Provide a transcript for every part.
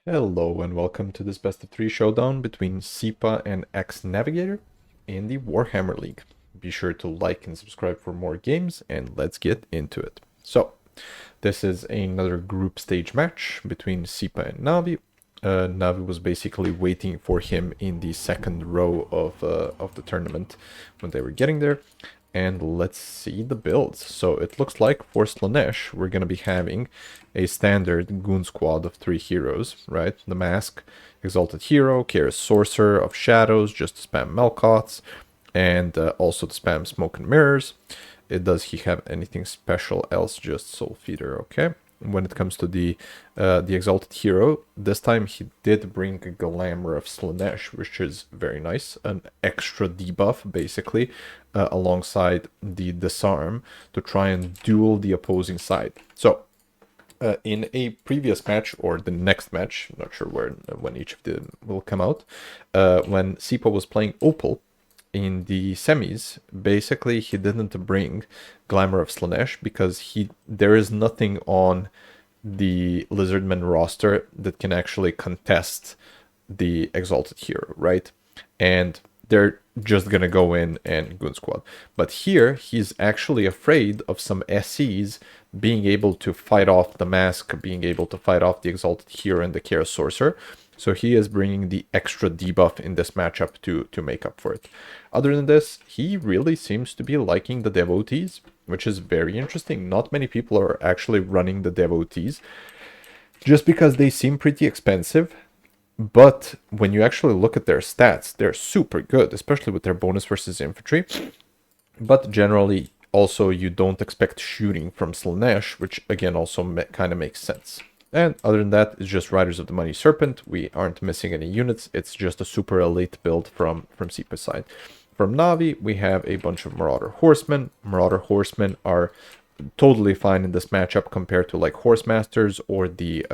Hello and welcome to this best of 3 showdown between Sipa and xNavigator in the Warhammer League. Be sure to like and subscribe for more games and let's get into it. So, this is another group stage match between Sipa and Navi. Navi was basically waiting for him in the second row of the tournament when they were getting there. And let's see the builds. So it looks like for Slaanesh, we're going to be having a standard goon squad of 3 heroes, right? The Mask, Exalted Hero, Chaos Sorcerer of Shadows, just to spam Melkots, and also to spam Smoke and Mirrors. Does he have anything special else? Just Soul Feeder, okay? When it comes to the Exalted Hero, this time he did bring a Glamour of Slaanesh, which is very nice. An extra debuff, basically, alongside the Disarm to try and duel the opposing side. So, in a previous match, or the next match, I'm not sure when each of them will come out, when Sipa was playing Opal, in the semis, basically he didn't bring Glamour of Slaanesh because there is nothing on the Lizardman roster that can actually contest the Exalted Hero, right? And they're just gonna go in and Goon Squad. But here, he's actually afraid of some SCs being able to fight off the Mask, being able to fight off the Exalted Hero and the Chaos Sorcerer. So he is bringing the extra debuff in this matchup to make up for it. Other than this, he really seems to be liking the devotees, which is very interesting. Not many people are actually running the devotees, just because they seem pretty expensive. But when you actually look at their stats, they're super good, especially with their bonus versus infantry. But generally, also, you don't expect shooting from Slaanesh, which again also kind of makes sense. And other than that, it's just Riders of the Money Serpent. We aren't missing any units. It's just a super elite build from Sipa's side. From Navi, we have a bunch of Marauder Horsemen. Marauder Horsemen are totally fine in this matchup compared to like Horsemasters or the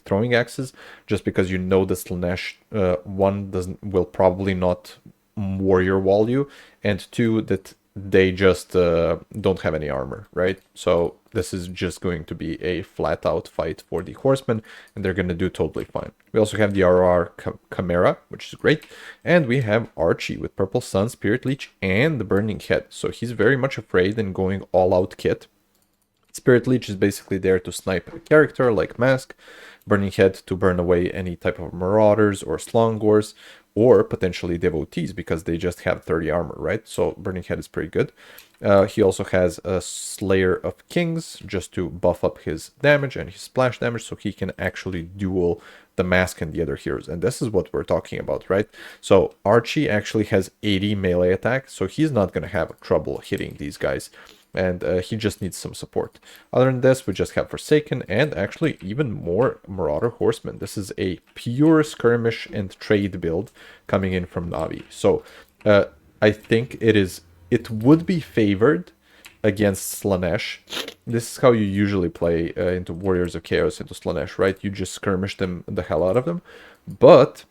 Throwing Axes, just because you know the Slaanesh one will probably not warrior wall you, and two, that they just don't have any armor, right? So this is just going to be a flat out fight for the Horsemen, and they're going to do totally fine. We also have the RR Chimera, which is great, and we have Archie with Purple Sun, Spirit Leech, and the Burning Head. So he's very much afraid and going all out kit. Spirit Leech is basically there to snipe a character like Mask, Burning Head to burn away any type of Marauders or Slongors, or potentially Devotees, because they just have 30 armor, right? So Burning Head is pretty good. He also has a Slayer of Kings, just to buff up his damage and his splash damage, so he can actually duel the Mask and the other heroes. And this is what we're talking about, right? So Archie actually has 80 melee attack, so he's not going to have trouble hitting these guys. And he just needs some support. Other than this, we just have Forsaken and actually even more Marauder Horsemen. This is a pure skirmish and trade build coming in from Navi. So I think it would be favored against Slaanesh. This is how you usually play into Warriors of Chaos, into Slaanesh, right? You just skirmish them the hell out of them. But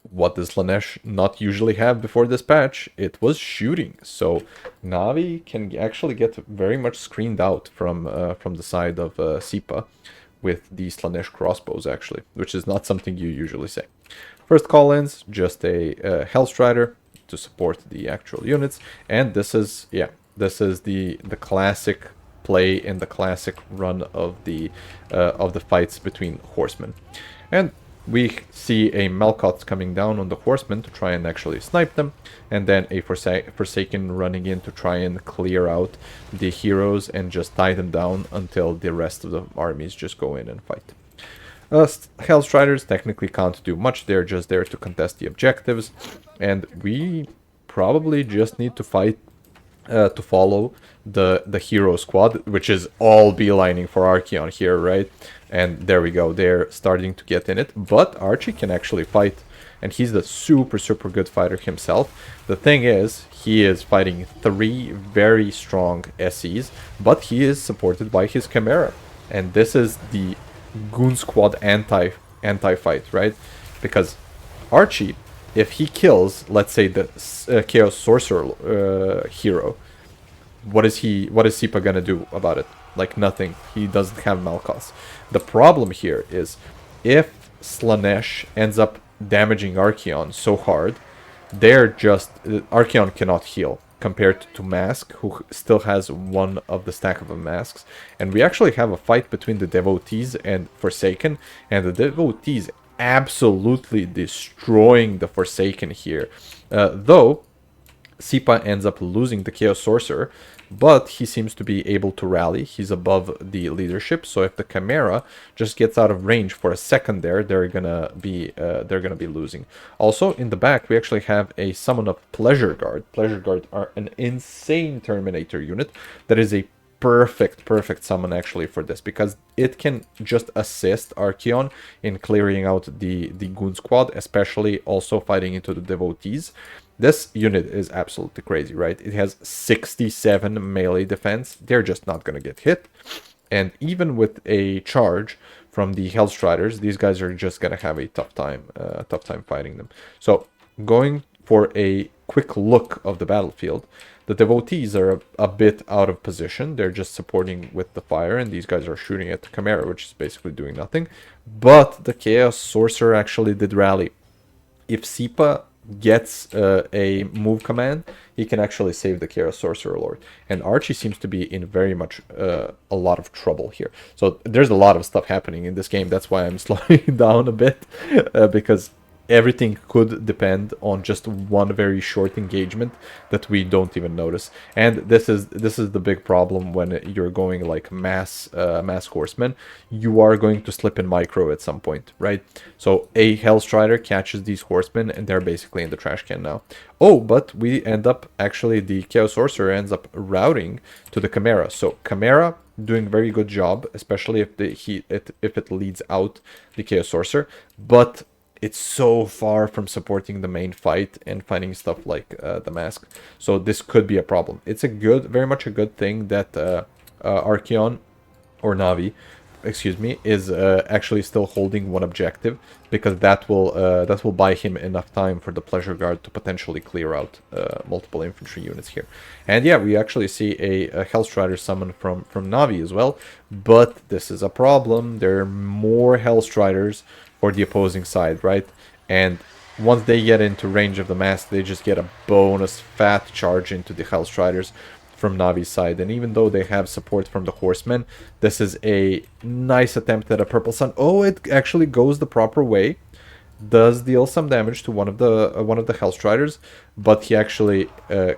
what does Slaanesh not usually have before this patch? It was shooting. So Navi can actually get very much screened out from the side of Sipa with the Slaanesh crossbows, actually, which is not something you usually say. First call-ins, just a Hellstrider to support the actual units, and this is the classic play in the classic run of the fights between horsemen. And we see a Melkot coming down on the horsemen to try and actually snipe them, and then a Forsaken running in to try and clear out the heroes and just tie them down until the rest of the armies just go in and fight. Hellstriders technically can't do much, they're just there to contest the objectives, and we probably just need to fight to follow the hero squad, which is all beelining for Archeon here, right? And there we go, they're starting to get in it, but Archie can actually fight, and he's the super good fighter himself. The thing is, he is fighting 3 very strong SCs, but he is supported by his Chimera, and this is the Goon Squad anti-fight, right? Because Archie, if he kills, let's say, the Chaos Sorcerer hero, what is Sipa gonna do about it? Like nothing. He doesn't have Malkos. The problem here is, if Slaanesh ends up damaging Archeon so hard, they're just... Archeon cannot heal compared to Mask, who still has one of the stack of the masks. And we actually have a fight between the Devotees and Forsaken, and the Devotees absolutely destroying the Forsaken here. Though Sipa ends up losing the Chaos Sorcerer, but he seems to be able to rally. He's above the leadership, so if the Chimera just gets out of range for a second there, they're gonna be losing. Also, in the back, we actually have a summon of Pleasure Guard. Pleasure Guard are an insane Terminator unit that is a perfect summon actually for this, because it can just assist Archeon in clearing out the Goon Squad, especially also fighting into the Devotees. This unit is absolutely crazy, right? It has 67 melee defense. They're just not going to get hit. And even with a charge from the Hellstriders, these guys are just going to have a tough time fighting them. So going for a quick look of the battlefield, the Devotees are a bit out of position. They're just supporting with the fire, and these guys are shooting at the Chimera, which is basically doing nothing. But the Chaos Sorcerer actually did rally. If Sipa gets a move command, he can actually save the Chaos Sorcerer Lord. And Archie seems to be in very much a lot of trouble here. So there's a lot of stuff happening in this game. That's why I'm slowing down a bit, because everything could depend on just one very short engagement that we don't even notice. And this is the big problem when you're going like mass horsemen. You are going to slip in micro at some point, right? So a Hellstrider catches these horsemen and they're basically in the trash can now. Oh, but we end up actually, the Chaos Sorcerer ends up routing to the Chimera. So Chimera doing very good job, especially if if it leads out the Chaos Sorcerer, but it's so far from supporting the main fight and fighting stuff like the Mask. So this could be a problem. It's very much a good thing that Archeon, or Navi, excuse me, is actually still holding one objective, because that will buy him enough time for the Pleasure Guard to potentially clear out multiple infantry units here. And yeah, we actually see a Hellstrider summon from Navi as well, but this is a problem. There are more Hellstriders for the opposing side, right? And once they get into range of the Mask, they just get a bonus fat charge into the Hellstriders from Navi's side. And even though they have support from the Horsemen, this is a nice attempt at a Purple Sun. Oh, it actually goes the proper way. Does deal some damage to one of the Hellstriders, but he actually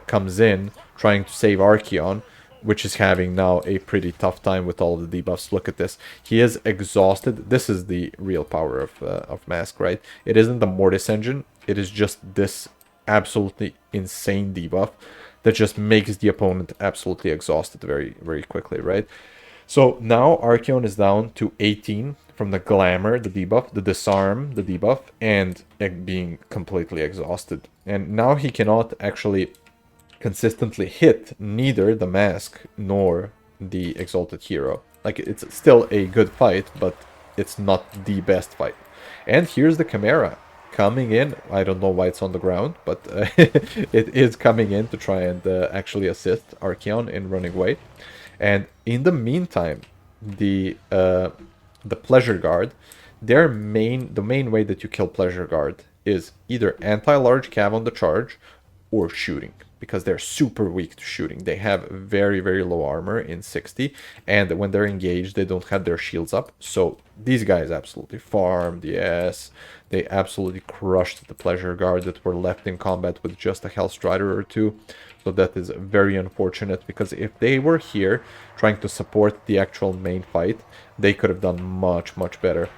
comes in trying to save Archeon, which is having now a pretty tough time with all of the debuffs. Look at this. He is exhausted. This is the real power of Mask, right? It isn't the Mortis engine. It is just this absolutely insane debuff that just makes the opponent absolutely exhausted very, very quickly, right? So now Archeon is down to 18 from the Glamour, the debuff, the Disarm, the debuff, and being completely exhausted. And now he cannot actually consistently hit neither the Mask nor the Exalted Hero. Like, it's still a good fight, but it's not the best fight. And here's the Chimera coming in. I don't know why it's on the ground, but it is coming in to try and actually assist Archeon in running away. And in the meantime, the Pleasure Guard, the main way that you kill Pleasure Guard is either anti-large cav on the charge or shooting, because they're super weak to shooting. They have very, very low armor in 60, and when they're engaged, they don't have their shields up. So these guys absolutely farmed, yes. They absolutely crushed the Pleasure Guard that were left in combat with just a Hellstrider or two. So that is very unfortunate, because if they were here trying to support the actual main fight, they could have done much, much better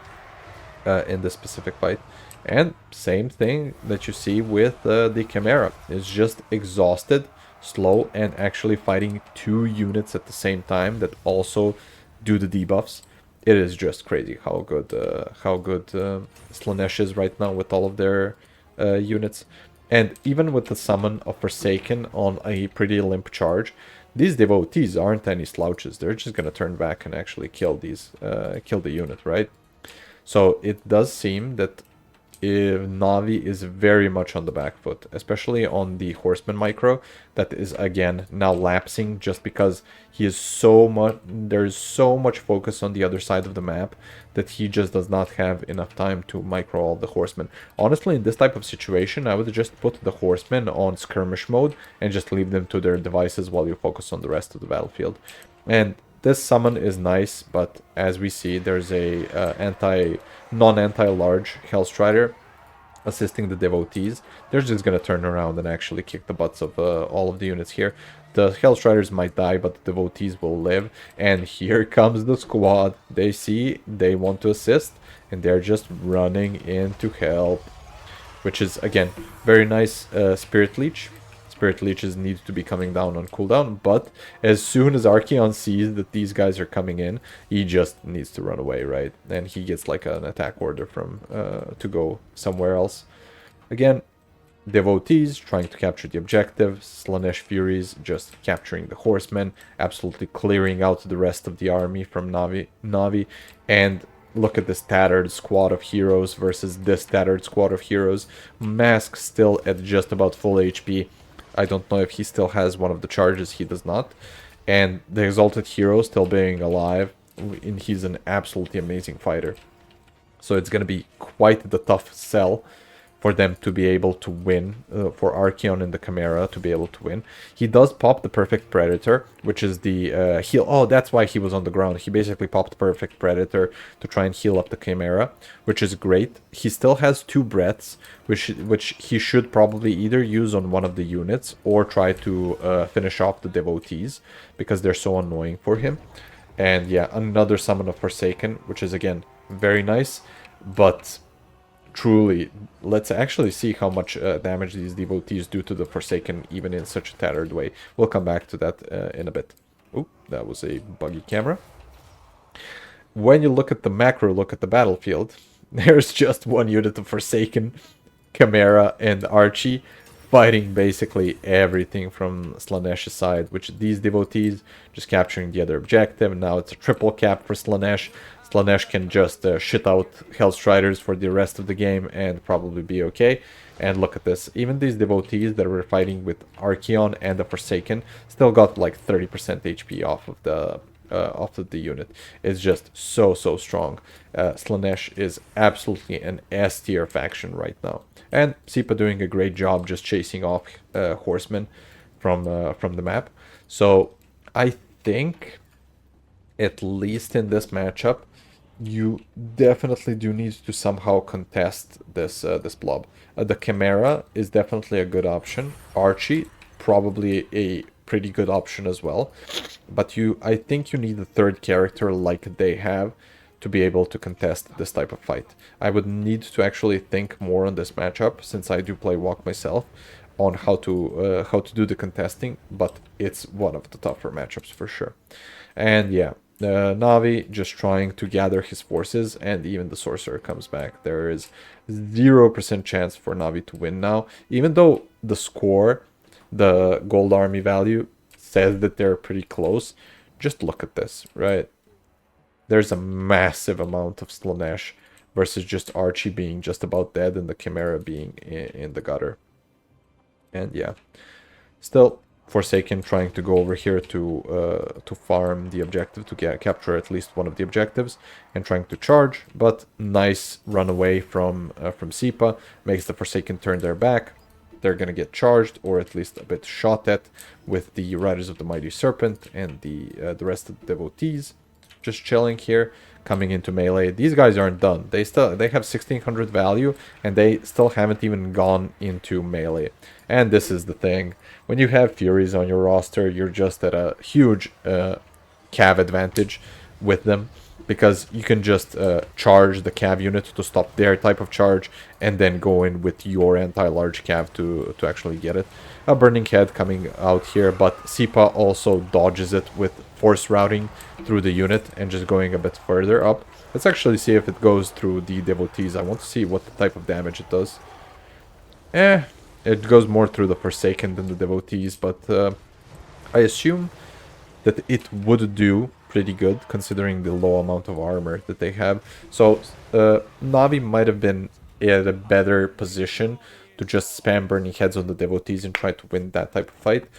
in this specific fight. And same thing that you see with the Chimera. It's just exhausted, slow, and actually fighting two units at the same time that also do the debuffs. It is just crazy how good Slaanesh is right now with all of their units. And even with the summon of Forsaken on a pretty limp charge, these Devotees aren't any slouches. They're just gonna turn back and actually kill the unit, right? So it does seem that Navi is very much on the back foot, especially on the Horseman micro that is again now lapsing just because he is so much, there's so much focus on the other side of the map that he just does not have enough time to micro all the Horsemen. Honestly, in this type of situation, I would just put the Horsemen on skirmish mode and just leave them to their devices while you focus on the rest of the battlefield. And this summon is nice, but as we see, there's a non-anti-large Hellstrider assisting the devotees. They're just gonna turn around and actually kick the butts of all of the units here. The Hellstriders might die, but the devotees will live. And here comes the squad. They see, they want to assist, and they're just running in to help. Which is, again, very nice Spirit Leech. Spirit Leeches need to be coming down on cooldown, but as soon as Archeon sees that these guys are coming in, he just needs to run away, right? And he gets like an attack order from to go somewhere else. Again, devotees trying to capture the objective, Slaanesh Furies just capturing the horsemen, absolutely clearing out the rest of the army from Navi, and look at this tattered squad of heroes versus this tattered squad of heroes. Mask still at just about full HP. I don't know if he still has one of the charges, he does not. And the Exalted Hero still being alive, and he's an absolutely amazing fighter. So it's going to be quite the tough sell for them to be able to win, for Archeon and the Chimera to be able to win. He does pop the Perfect Predator, which is the heal. Oh, that's why he was on the ground. He basically popped Perfect Predator to try and heal up the Chimera, which is great. He still has 2 breaths, which he should probably either use on one of the units or try to finish off the devotees, because they're so annoying for him. And yeah, another summon of Forsaken, which is again very nice, but truly, let's actually see how much damage these devotees do to the Forsaken, even in such a tattered way. We'll come back to that in a bit. Oh, that was a buggy camera. When you look at the macro, look at the battlefield, there's just one unit of Forsaken, Chimera, and Archie fighting basically everything from Slaanesh's side, which these devotees just capturing the other objective, and now it's a triple cap for Slaanesh. Slaanesh can just shit out Hellstriders for the rest of the game and probably be okay. And look at this, even these devotees that were fighting with Archeon and the Forsaken still got like 30% HP off of the unit. It's just so strong. Slaanesh is absolutely an S tier faction right now, and Sipa doing a great job just chasing off horsemen from the map. So I think, at least in this matchup, you definitely do need to somehow contest this this blob. The Chimera is definitely a good option. Archie, probably a pretty good option as well. But I think you need a third character like they have to be able to contest this type of fight. I would need to actually think more on this matchup, since I do play Walk myself, on how to do the contesting, but it's one of the tougher matchups for sure. And yeah, Navi just trying to gather his forces, and even the sorcerer comes back. There is 0% chance for Navi to win now, even though the score, the gold army value, says that they're pretty close. Just look at this, right? There's a massive amount of Slaanesh versus just Archie being just about dead and the Chimera being in the gutter. And yeah, still Forsaken trying to go over here to farm the objective, to capture at least one of the objectives, and trying to charge. But nice run away from Sipa makes the Forsaken turn their back. They're gonna get charged, or at least a bit shot at, with the Riders of the Mighty Serpent and the rest of the devotees. Just chilling here, coming into melee. These guys aren't done. They have 1600 value, and they still haven't even gone into melee. And this is the thing. When you have Furies on your roster, you're just at a huge cav advantage with them, because you can just charge the cav unit to stop their type of charge, and then go in with your anti-large cav to actually get it. A Burning Head coming out here, but Sipa also dodges it with force routing through the unit and just going a bit further up. Let's actually see if it goes through the devotees. I want to see what type of damage it does. It goes more through the Forsaken than the devotees, but I assume that it would do pretty good considering the low amount of armor that they have. So Navi might have been at a better position to just spam burning heads on the devotees and try to win that type of fight,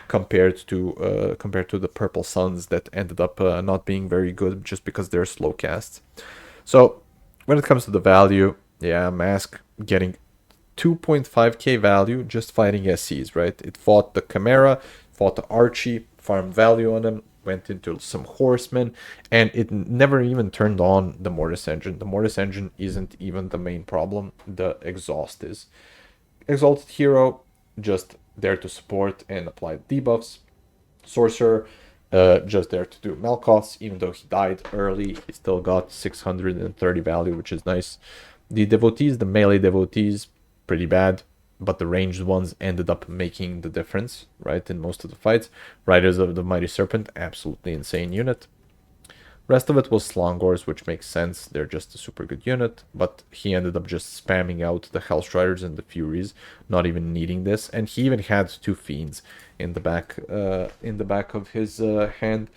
compared to the purple suns that ended up not being very good just because they're slow casts. So when it comes to the value, yeah, Mask getting 2.5k value just fighting SCs, right? It fought the Chimera, fought the Archie, farmed value on them, went into some Horsemen, and it never even turned on the Mortis engine. The Mortis engine isn't even the main problem, the exhaust is. Exalted Hero, just there to support and apply debuffs. Sorcerer, just there to do Malkoths. Even though he died early, he still got 630 value, which is nice. The devotees, the melee devotees, pretty bad, but the ranged ones ended up making the difference, right, in most of the fights. Riders of the Mighty Serpent, absolutely insane unit. Rest of it was Slongors, which makes sense. They're just a super good unit, but he ended up just spamming out the Hellstriders and the Furies, not even needing this. And he even had two Fiends in the back of his hand.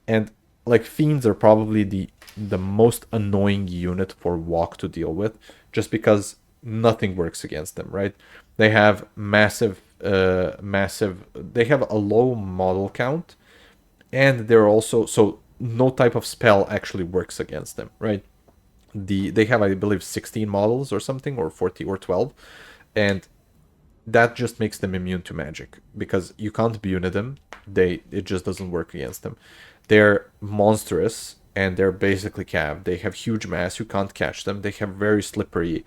And like Fiends are probably the most annoying unit for Walk to deal with, just because nothing works against them, right? They have massive. They have a low model count, and they're also so no type of spell actually works against them, right? They have, I believe, 16 models or something, or 40 or 12, and that just makes them immune to magic because you can't Buna them. It just doesn't work against them. They're monstrous and they're basically cav. They have huge mass. You can't catch them. They have very slippery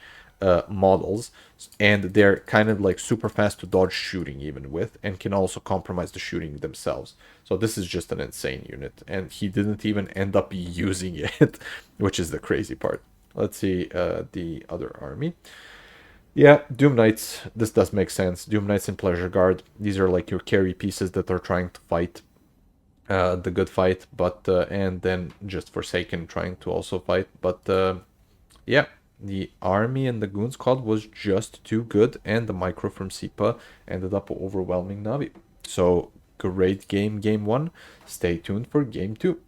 models, and they're kind of like super fast to dodge shooting even with, and can also compromise the shooting themselves. So this is just an insane unit, and he didn't even end up using it, which is the crazy part. Let's see the other army. Yeah, Doom Knights, this does make sense. Doom Knights and Pleasure Guard, these are like your carry pieces that are trying to fight the good fight, but and then just Forsaken trying to also fight. But yeah, the army and the Goon Squad was just too good, and the micro from Sipa ended up overwhelming Navi. So great game, game one. Stay tuned for game two.